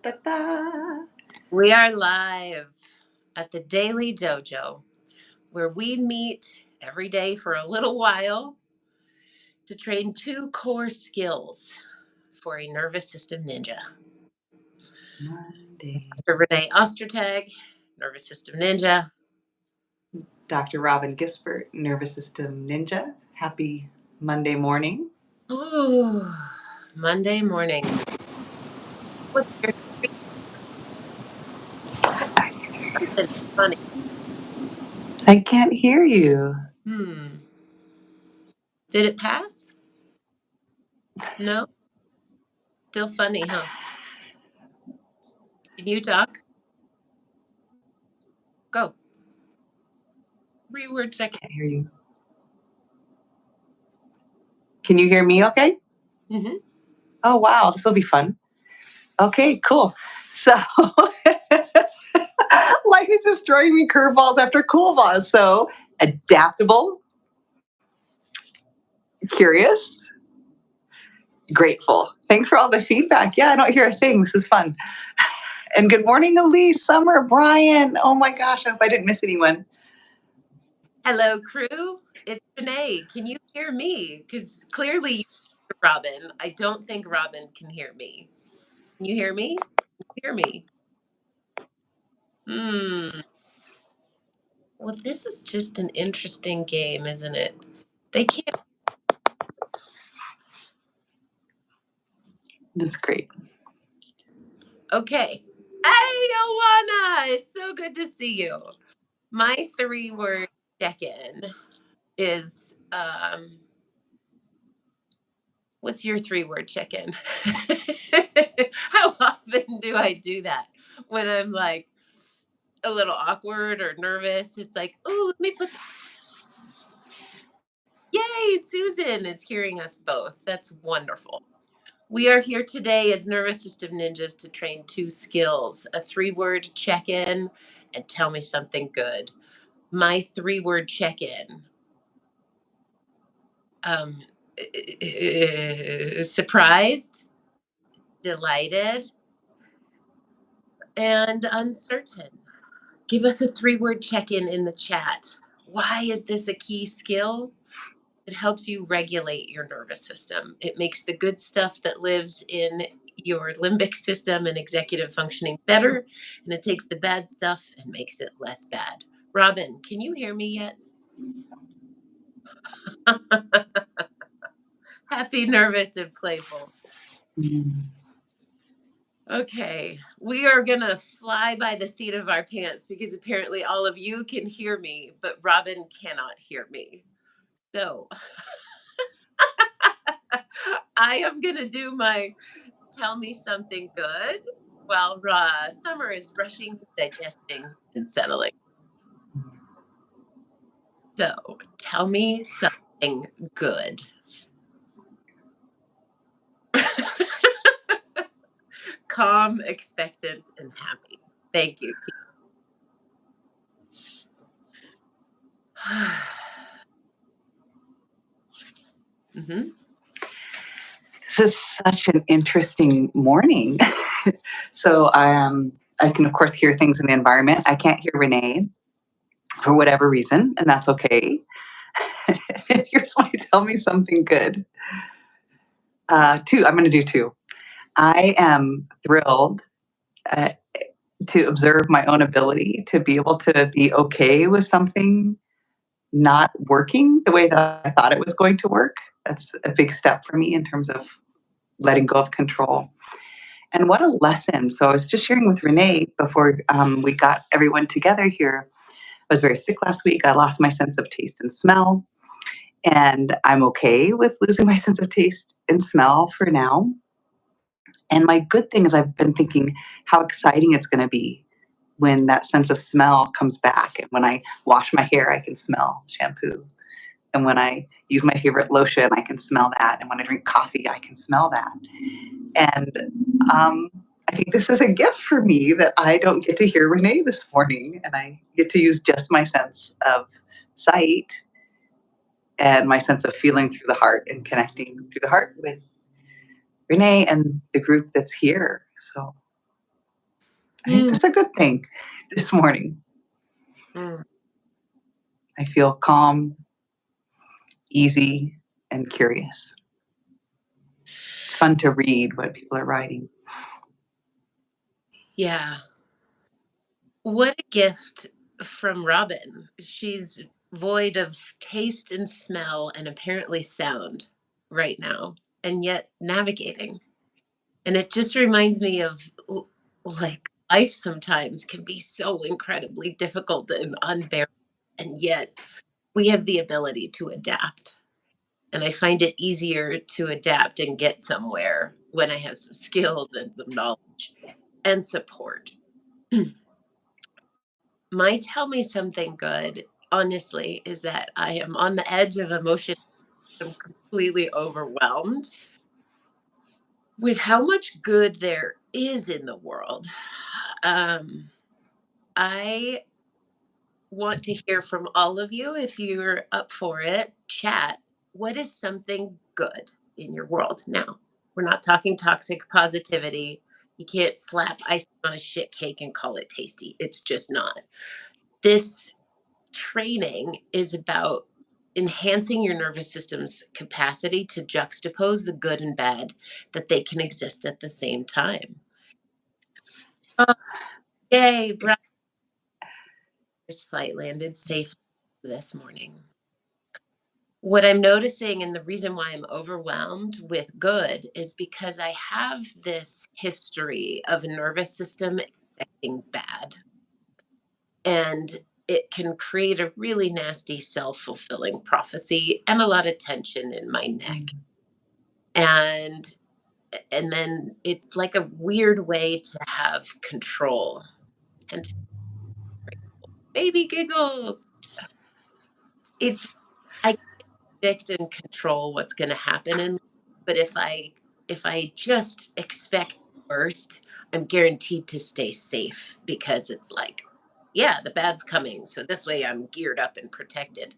Ta-da. We are live at the Daily Dojo, where we meet every day for a little while to train 2 core skills for a nervous system ninja. Monday. Dr. Renee Ostertag, nervous system ninja. Dr. Robin Gisbert, nervous system ninja. Happy Monday morning. Ooh, Monday morning. What's your something funny? I can't hear you. Did it pass? No? Still funny, huh? Can you talk? Go. Reword check. Can't hear you. Can you hear me okay? Mm-hmm. Oh, wow. This will be fun. Okay, cool. So life is just throwing me curveballs after cool balls. So adaptable, curious, grateful. Thanks for all the feedback. Yeah, I don't hear a thing. This is fun. And good morning, Elise, Summer, Brian. Oh my gosh, I hope I didn't miss anyone. Hello, crew. It's Renee. Can you hear me? Because clearly you hear Robin. I don't think Robin can hear me. Can you hear me? Hear me? Well, this is just an interesting game, isn't it? They can't. This is great. Okay. Hey, Joanna. It's so good to see you. My 3-word check-in is what's your 3-word check-in? How often do I do that when I'm like a little awkward or nervous? It's like, oh, let me put. Yay, Susan is hearing us both. That's wonderful. We are here today as nervous system ninjas to train 2 skills: a 3-word check-in and tell me something good. My 3-word check-in. Um, Surprised, delighted, and uncertain. Give us a 3-word check-in in the chat. Why is this a key skill? It helps you regulate your nervous system. It makes the good stuff that lives in your limbic system and executive functioning better, and it takes the bad stuff and makes it less bad. Robin, can you hear me yet? Happy, nervous, and playful. Okay, we are going to fly by the seat of our pants because apparently all of you can hear me, but Robin cannot hear me. So I am going to do my tell me something good while Summer is brushing, digesting, and settling. So tell me something good. Calm, expectant, and happy. Thank you. Mm-hmm. This is such an interesting morning. So I can, of course, hear things in the environment. I can't hear Renee for whatever reason, and that's okay. Here's why tell me something good. 2, I'm going to do 2. I am thrilled uh, to observe my own ability to be able to be okay with something not working the way that I thought it was going to work. That's a big step for me in terms of letting go of control. And what a lesson. So I was just sharing with Renee before we got everyone together here. I was very sick last week. I lost my sense of taste and smell. And I'm okay with losing my sense of taste and smell for now. And my good thing is I've been thinking how exciting it's going to be when that sense of smell comes back. And when I wash my hair, I can smell shampoo. And when I use my favorite lotion, I can smell that. And when I drink coffee, I can smell that. And I think this is a gift for me that I don't get to hear Renee this morning. And I get to use just my sense of sight and my sense of feeling through the heart and connecting through the heart with Renee and the group that's here. So I think Mm, that's a good thing this morning. mm. I feel calm, easy, and curious. It's fun to read what people are writing. Yeah. What a gift from Robin. She's void of taste and smell and apparently sound right now, and yet navigating. And it just reminds me of like life sometimes can be so incredibly difficult and unbearable. And yet we have the ability to adapt. And I find it easier to adapt and get somewhere when I have some skills and some knowledge and support. My tell me something good, honestly, is that I am on the edge of emotion. I'm completely overwhelmed with how much good there is in the world. Um, I want to hear from all of you if you're up for it. Chat. What is something good in your world? Now, we're not talking toxic positivity. You can't slap icing on a shit cake and call it tasty. It's just not. This training is about enhancing your nervous system's capacity to juxtapose the good and bad that they can exist at the same time. Oh, yay, Brian's flight landed safely this morning. What I'm noticing and the reason why I'm overwhelmed with good is because I have this history of a nervous system expecting bad. And it can create a really nasty self-fulfilling prophecy and a lot of tension in my neck. Mm. And then it's like a weird way to have control and to baby giggles. It's I predict and control what's going to happen in life, but if I just expect the worst, I'm guaranteed to stay safe because it's like, yeah, the bad's coming. So this way I'm geared up and protected.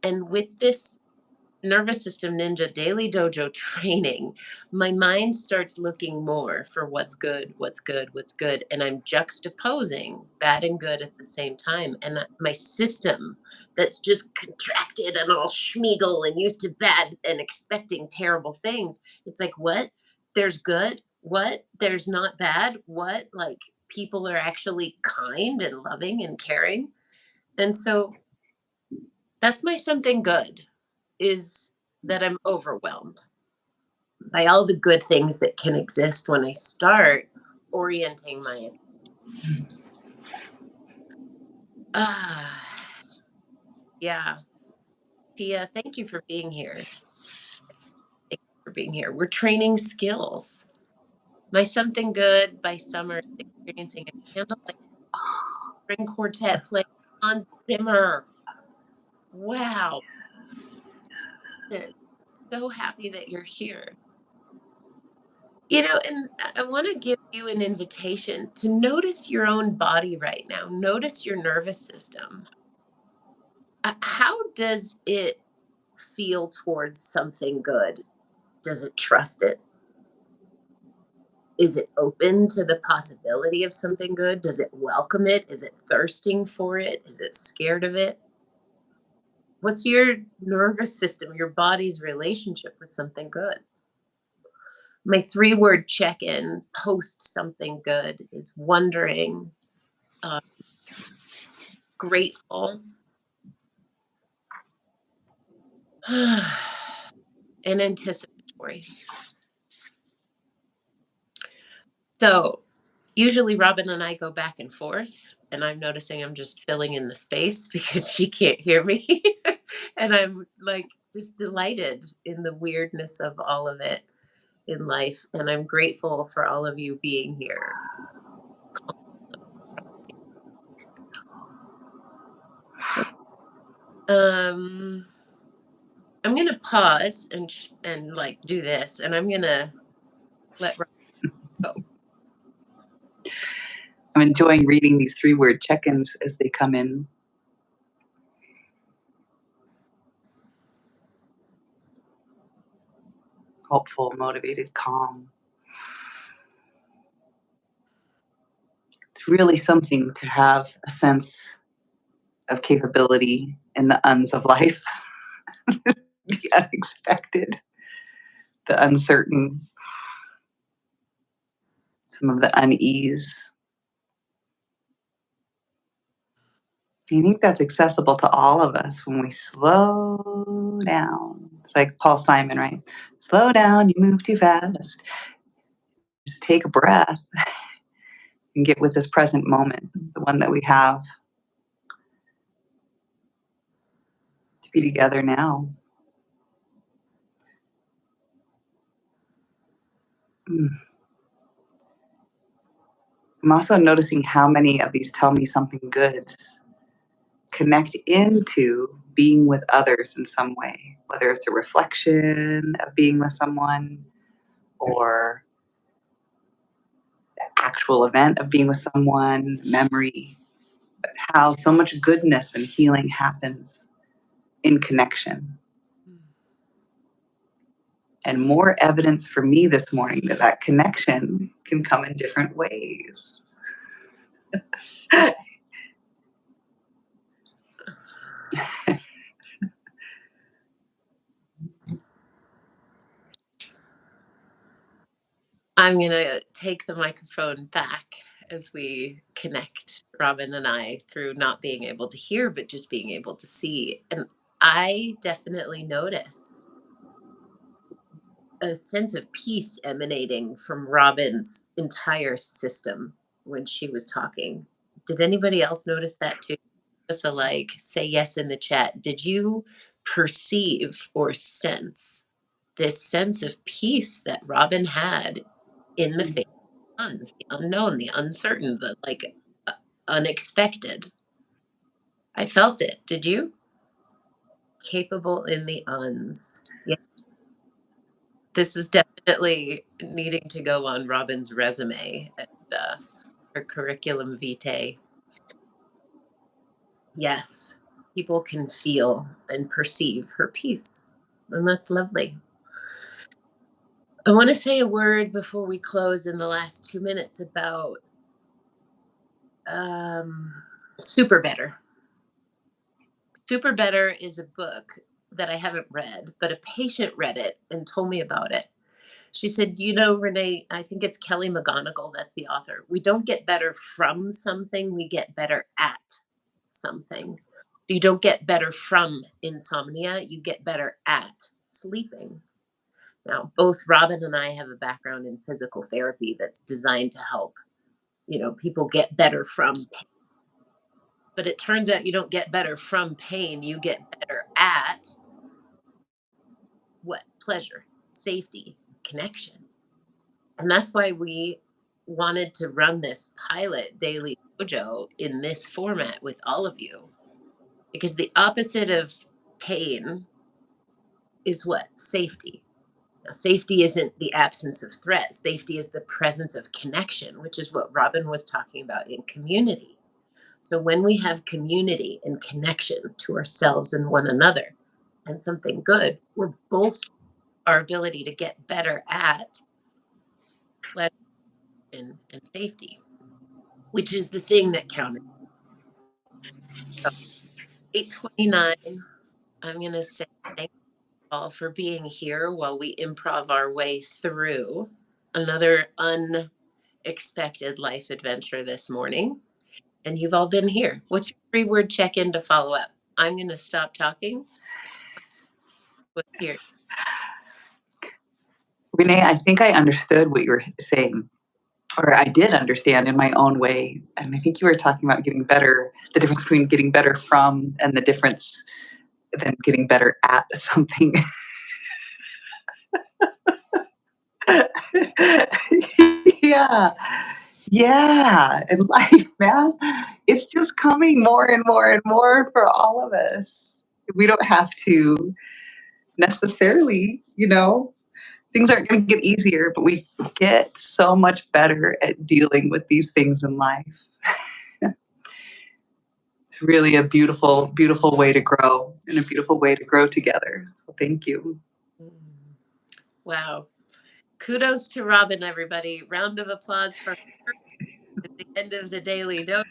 And with this nervous system ninja daily dojo training, my mind starts looking more for what's good, what's good, what's good. And I'm juxtaposing bad and good at the same time. And my system that's just contracted and all schmiegel and used to bad and expecting terrible things. It's like, what? There's good? What? There's not bad? What? Like people are actually kind and loving and caring. And so that's my something good is that I'm overwhelmed by all the good things that can exist when I start orienting my ah yeah. Tia, thank you for being here. Thank you for being here. We're training skills. My something good by summer is experiencing a candlelight string quartet playing on Zimmer. Wow. So happy that you're here. And I want to give you an invitation to notice your own body right now. Notice your nervous system. How does it feel towards something good? Does it trust it? Is it open to the possibility of something good? Does it welcome it? Is it thirsting for it? Is it scared of it? What's your nervous system, your body's relationship with something good? My three-word check in post something good is wondering, uh, grateful, and anticipatory. So usually Robin and I go back and forth, and I'm noticing I'm just filling in the space because she can't hear me. And I'm like just delighted in the weirdness of all of it in life. And I'm grateful for all of you being here. Um, I'm gonna pause and like do this, and I'm gonna let Robin go. I'm enjoying reading these three-word check-ins as they come in. Hopeful, motivated, calm. It's really something to have a sense of capability in the uns of life, the unexpected, the uncertain, some of the unease. I think that's accessible to all of us when we slow down. It's like Paul Simon, right? Slow down, you move too fast. Just take a breath and get with this present moment, the one that we have to be together now. Mm. I'm also noticing how many of these tell me something goods connect into being with others in some way, whether it's a reflection of being with someone or the actual event of being with someone, memory, but how so much goodness and healing happens in connection. And more evidence for me this morning that that connection can come in different ways. I'm going to take the microphone back as we connect, Robin and I, through not being able to hear, but just being able to see. And I definitely noticed a sense of peace emanating from Robin's entire system when she was talking. Did anybody else notice that too? So, like, say yes in the chat. Did you perceive or sense this sense of peace that Robin had in the face of the unknown, the uncertain, the like unexpected? I felt it. Did you? Capable in the uns. Yeah, this is definitely needing to go on Robin's resume and her curriculum vitae. Yes, people can feel and perceive her peace, and that's lovely. I want to say a word before we close in the last 2 minutes about um, Super Better. Super Better is a book that I haven't read, but a patient read it and told me about it. She said, "You know, Renee, I think it's Kelly McGonigal that's the author. We don't get better from something, we get better at something. So you don't get better from insomnia, you get better at sleeping." Now, both Robin and I have a background in physical therapy that's designed to help, people get better from pain. But it turns out you don't get better from pain, you get better at what? Pleasure, safety, connection. And that's why we wanted to run this pilot daily dojo in this format with all of you. Because the opposite of pain is what? Safety. Now, safety isn't the absence of threat. Safety is the presence of connection, which is what Robin was talking about in community. So when we have community and connection to ourselves and one another and something good, we're bolstering our ability to get better at pleasure and safety, which is the thing that counted. So 8:29, I'm going to say thank you all for being here while we improv our way through another unexpected life adventure this morning. And you've all been here. What's your 3-word check-in to follow up? I'm going to stop talking. What's here? Renee, I think I understood what you were saying, or I did understand in my own way. And I think you were talking about getting better, the difference between getting better from and the difference than getting better at something. Yeah. Yeah. And life, man, it's just coming more and more and more for all of us. We don't have to necessarily, things aren't going to get easier, but we get so much better at dealing with these things in life. It's really a beautiful, beautiful way to grow and a beautiful way to grow together. So thank you. Mm. Wow. Kudos to Robin, everybody. Round of applause for her. At the end end of the daily dose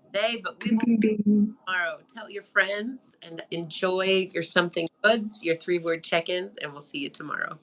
today, but we Ding, will ding, ding. tomorrow. Tell your friends and enjoy your something goods, your 3-word check ins, and we'll see you tomorrow.